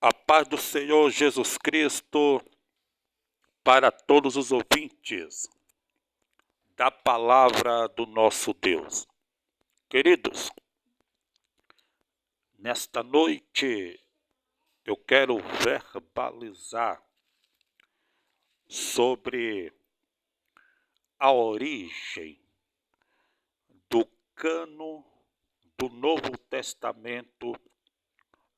A paz do Senhor Jesus Cristo para todos os ouvintes da palavra do nosso Deus. Queridos, nesta noite eu quero verbalizar sobre a origem do cânon do Novo Testamento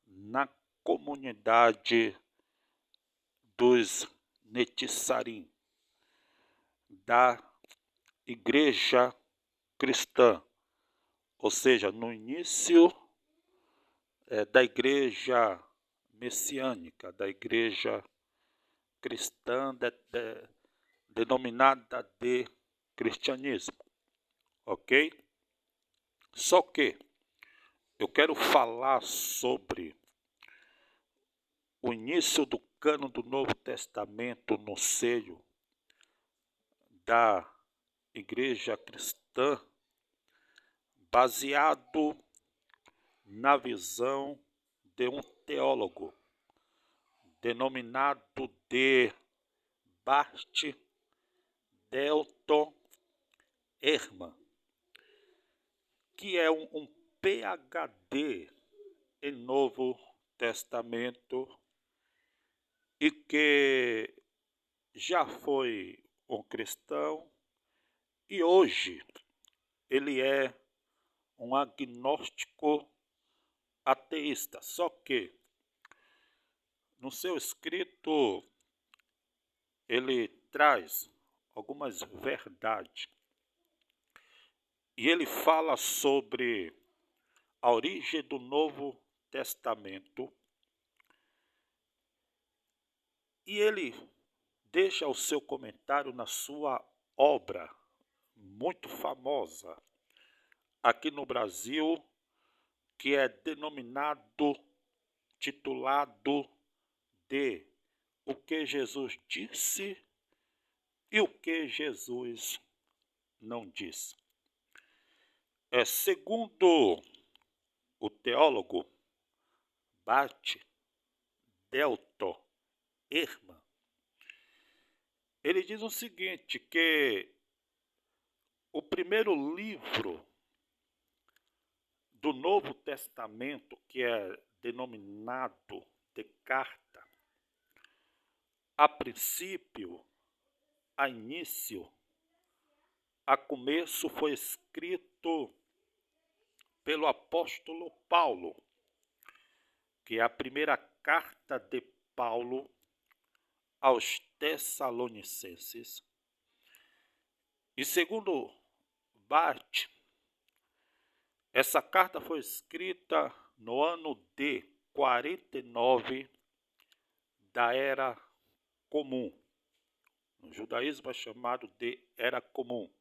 na comunidade dos Netzarim, da igreja cristã, ou seja, no início da igreja messiânica, da igreja cristã denominada de cristianismo, ok? Só que eu quero falar sobre o início do cânon do Novo Testamento no seio da igreja cristã, baseado na visão de um teólogo denominado de Bart Edelton Ehrman, que é um PhD em Novo Testamento e que já foi um cristão e hoje ele é um agnóstico ateísta. Só que no seu escrito ele traz algumas verdades e ele fala sobre a origem do Novo Testamento e ele deixa o seu comentário na sua obra muito famosa aqui no Brasil, que é titulado de O que Jesus disse e o que Jesus não disse. Segundo o teólogo Bart Edelton Ehrman, ele diz o seguinte, que o primeiro livro do Novo Testamento, que é denominado de carta, a princípio, a início, a começo foi escrito pelo apóstolo Paulo, que é a primeira carta de Paulo aos Tessalonicenses. E segundo Bart, essa carta foi escrita no ano de 49 da Era Comum. No judaísmo é chamado de Era Comum.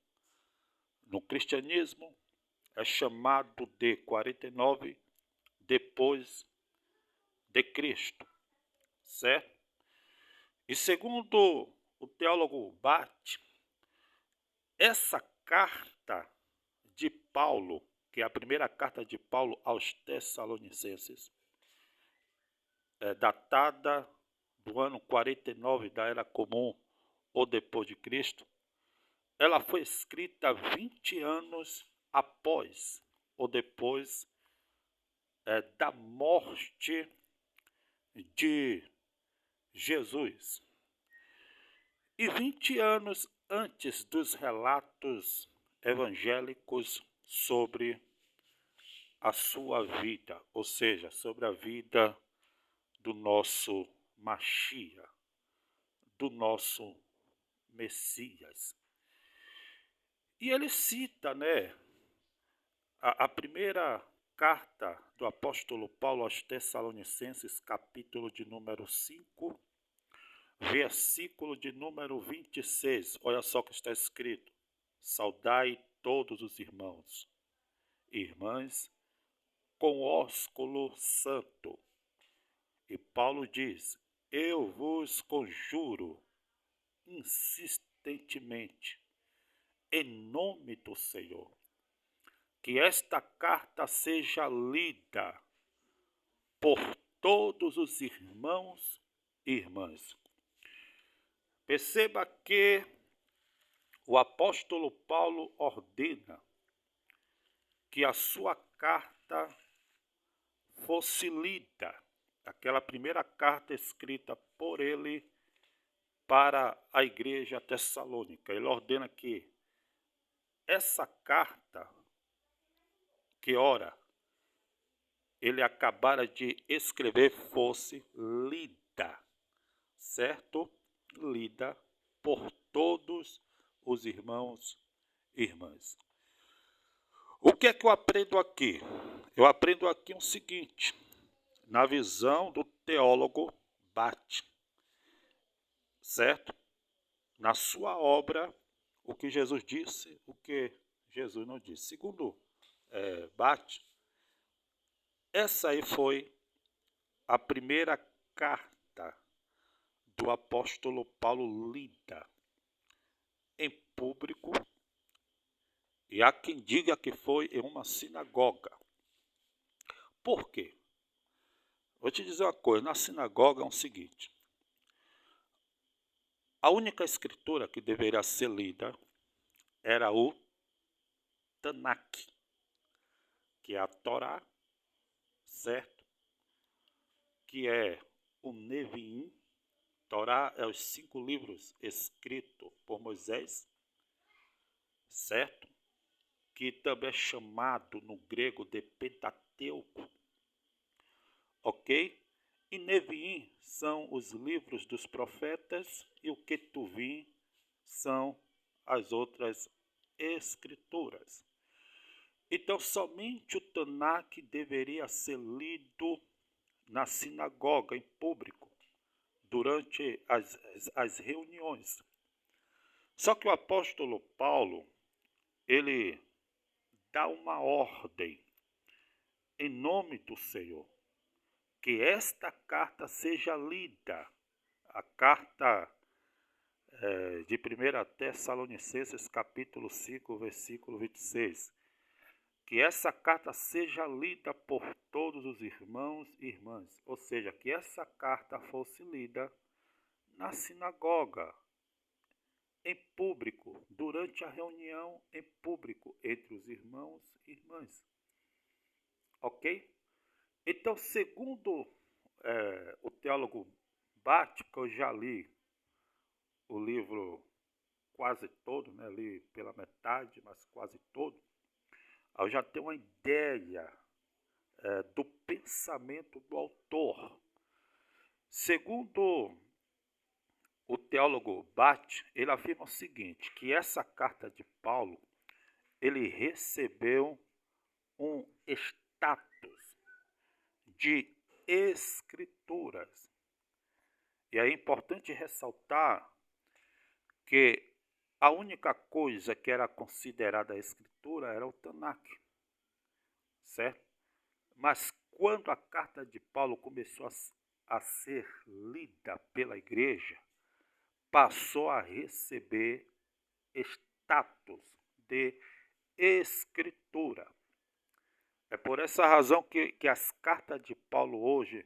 No cristianismo é chamado de 49 depois de Cristo, certo? E segundo o teólogo Bart, essa carta de Paulo, que é a primeira carta de Paulo aos Tessalonicenses, é datada do ano 49 da Era Comum ou depois de Cristo, ela foi escrita 20 anos após ou depois da morte de Jesus. E 20 anos antes dos relatos evangélicos sobre a sua vida, ou seja, sobre a vida do nosso Mashiach, do nosso Messias. E ele cita, a primeira carta do apóstolo Paulo aos Tessalonicenses, capítulo de número 5, versículo de número 26. Olha só o que está escrito: saudai todos os irmãos e irmãs com ósculo santo. E Paulo diz: eu vos conjuro insistentemente, em nome do Senhor, que esta carta seja lida por todos os irmãos e irmãs. Perceba que o apóstolo Paulo ordena que a sua carta fosse lida, aquela primeira carta escrita por ele para a igreja tessalônica. Ele ordena que essa carta, que ora ele acabara de escrever, fosse lida, certo? Lida por todos os irmãos e irmãs. O que é que eu aprendo aqui? Eu aprendo aqui o seguinte, na visão do teólogo Bate, certo? Na sua obra, o que Jesus disse, o que Jesus não disse. Segundo Bate, essa aí foi a primeira carta do apóstolo Paulo lida em público, e há quem diga que foi em uma sinagoga. Por quê? Vou te dizer uma coisa, na sinagoga é o seguinte, a única escritura que deveria ser lida era o Tanakh, que é a Torá, certo? Que é o Neviim. Torá é os 5 livros escritos por Moisés, certo? Que também é chamado no grego de Pentateuco, ok? E Neviim são os livros dos profetas e o Ketuvim são as outras escrituras. Então, somente o Tanakh deveria ser lido na sinagoga, em público, durante as reuniões. Só que o apóstolo Paulo, ele dá uma ordem em nome do Senhor, que esta carta seja lida, a carta de 1 Tessalonicenses, capítulo 5, versículo 26, que essa carta seja lida por todos os irmãos e irmãs, ou seja, que essa carta fosse lida na sinagoga, em público, durante a reunião em público entre os irmãos e irmãs. Ok? Então, segundo o teólogo Bate, que eu já li o livro quase todo, né? Li pela metade, mas quase todo, eu já tenho uma ideia do pensamento do autor. Segundo o teólogo Bate, ele afirma o seguinte, que essa carta de Paulo, ele recebeu um status de escrituras. E é importante ressaltar que a única coisa que era considerada escritura era o Tanakh, certo? Mas quando a carta de Paulo começou a ser lida pela igreja, passou a receber status de escritura. É por essa razão que as cartas de Paulo hoje,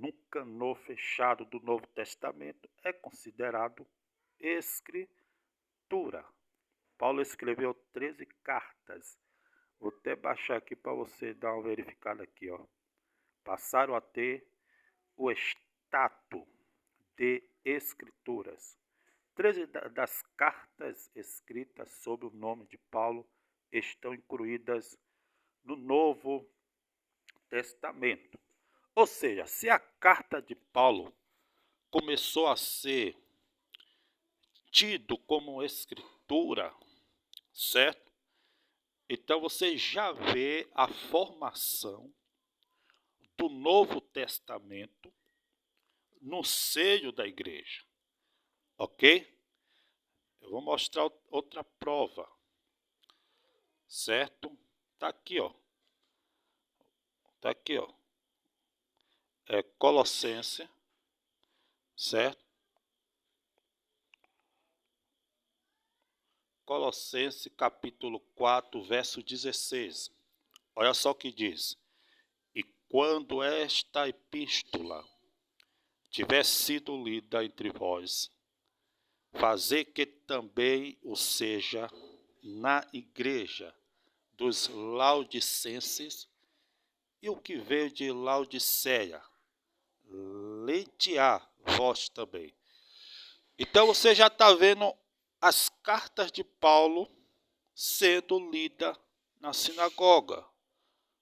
no canô fechado do Novo Testamento, é considerado escritura. Paulo escreveu 13 cartas. Vou até baixar aqui para você dar uma verificada aqui, ó. Passaram a ter o status de escrituras. 13 das cartas escritas sob o nome de Paulo estão incluídas no Novo Testamento. Ou seja, se a carta de Paulo começou a ser tido como escritura, certo? Então você já vê a formação do Novo Testamento no seio da igreja, ok? Eu vou mostrar outra prova, certo? Tá aqui, ó. Tá aqui, ó. É Colossenses, certo? Colossenses capítulo 4, verso 16. Olha só o que diz. E quando esta epístola tiver sido lida entre vós, fazer que também o seja na igreja dos Laodicenses, e o que veio de Laodiceia, leite-á vós também. Então você já está vendo as cartas de Paulo sendo lida na sinagoga,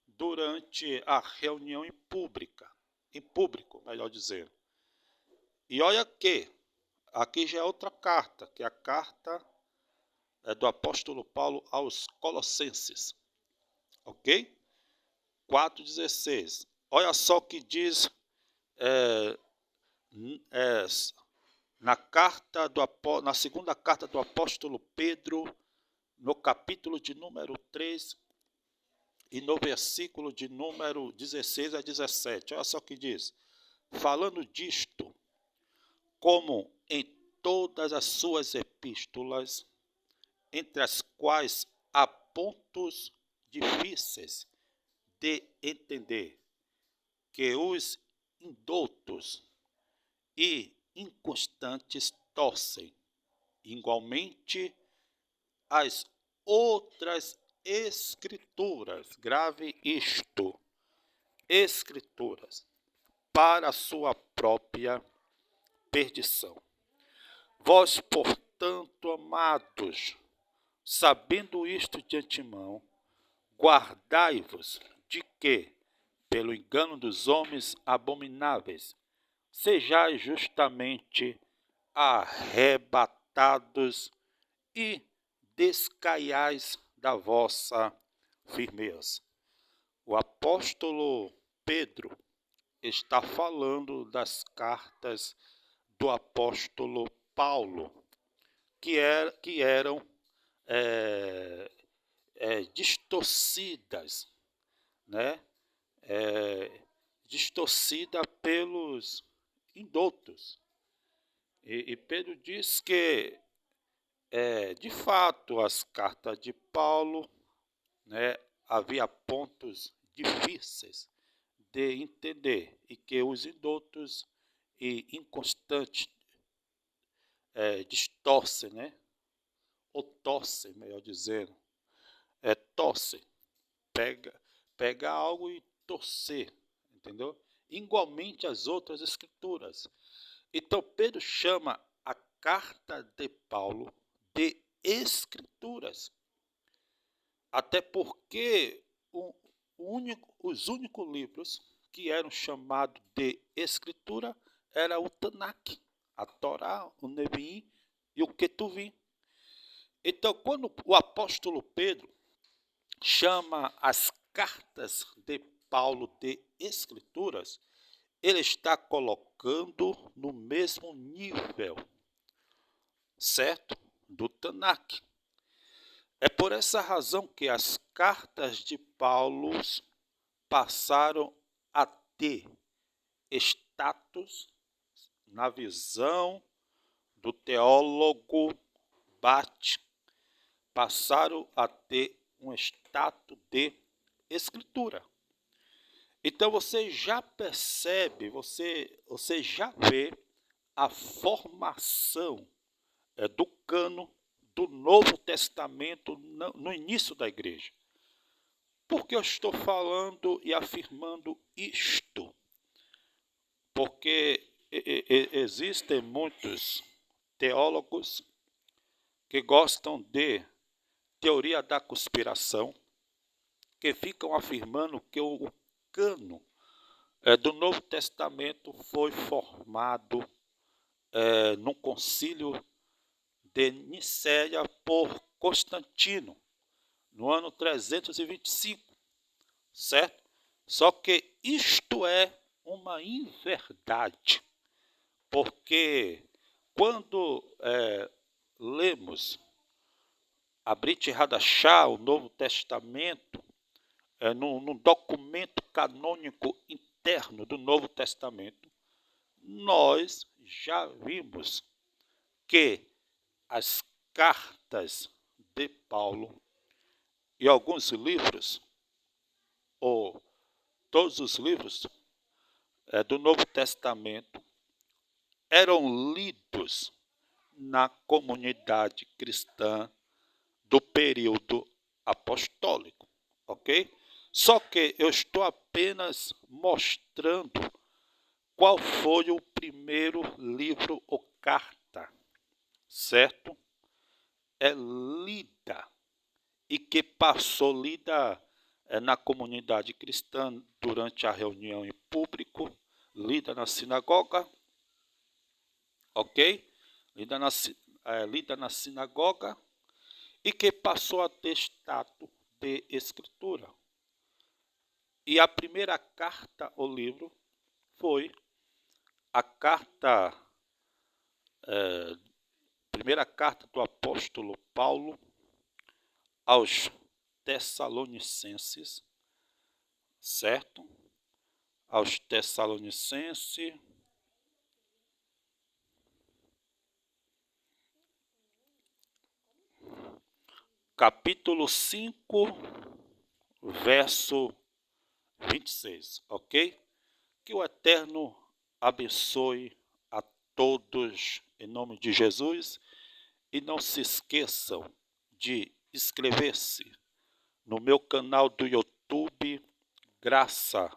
durante a reunião em público, melhor dizendo. E olha que aqui já é outra carta, que é a carta do apóstolo Paulo aos Colossenses, ok? 4,16. Olha só o que diz na segunda carta do apóstolo Pedro, no capítulo de número 3 e no versículo de número 16 a 17. Olha só o que diz. Falando disto, como em todas as suas epístolas, entre as quais há pontos difíceis de entender, que os indoutos e inconstantes torcem, igualmente as outras escrituras, grave isto, escrituras, para a sua própria perdição. Vós, portanto, amados, sabendo isto de antemão, guardai-vos de que, pelo engano dos homens abomináveis, sejais justamente arrebatados e descaiais da vossa firmeza. O apóstolo Pedro está falando das cartas do apóstolo Paulo, que eram distorcidas, né? Distorcida pelos indoutos. E Pedro diz que, de fato, as cartas de Paulo, né, havia pontos difíceis de entender e que os indoutos e inconstantes distorcem, né? Ou torcem, melhor dizendo. Torce, pega algo e torcer, entendeu? Igualmente as outras escrituras. Então Pedro chama a carta de Paulo de escrituras, até porque os únicos livros que eram chamados de escritura era o Tanakh, a Torá, o Neviim e o Ketuvim. Então, quando o apóstolo Pedro chama as cartas de Paulo de escrituras, ele está colocando no mesmo nível, certo? Do Tanakh. É por essa razão que as cartas de Paulo passaram a ter status na visão do teólogo Bate, passaram a ter um status de escritura. Então você já percebe, você já vê a formação do cano do Novo Testamento no início da igreja. Por que eu estou falando e afirmando isto? Porque existem muitos teólogos que gostam de teoria da conspiração, que ficam afirmando que o cano do Novo Testamento foi formado no concílio de Nicéia por Constantino, no ano 325, certo? Só que isto é uma inverdade, porque quando lemos a Brit Hadashah, o Novo Testamento, no documento canônico interno do Novo Testamento, nós já vimos que as cartas de Paulo e alguns livros, ou todos os livros do Novo Testamento eram lidos na comunidade cristã do período apostólico, ok? Só que eu estou apenas mostrando qual foi o primeiro livro ou carta, certo? É lida e que passou lida na comunidade cristã durante a reunião em público, lida na sinagoga, ok? Lida na sinagoga e que passou a ter status de escritura. E a primeira carta ou livro foi a primeira carta do apóstolo Paulo aos Tessalonicenses, certo? Aos Tessalonicenses, capítulo 5, verso 26, ok? Que o Eterno abençoe a todos em nome de Jesus e não se esqueçam de inscrever-se no meu canal do YouTube Graça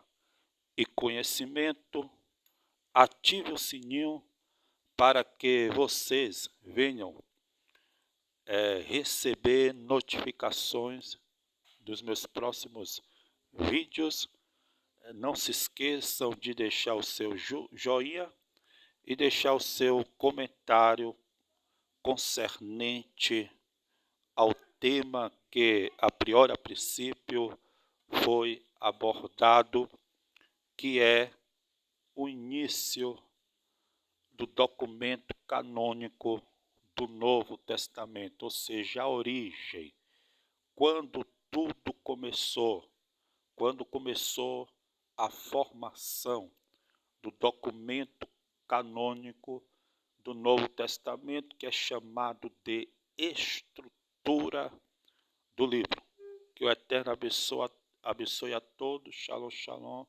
e Conhecimento. Ative o sininho para que vocês venham receber notificações dos meus próximos vídeos. Não se esqueçam de deixar o seu joinha e deixar o seu comentário concernente ao tema que a princípio foi abordado, que é o início do documento canônico do Novo Testamento, ou seja, a origem, quando tudo começou, quando começou a formação do documento canônico do Novo Testamento, que é chamado de estrutura do livro. Que o Eterno abençoe a todos. Shalom, shalom.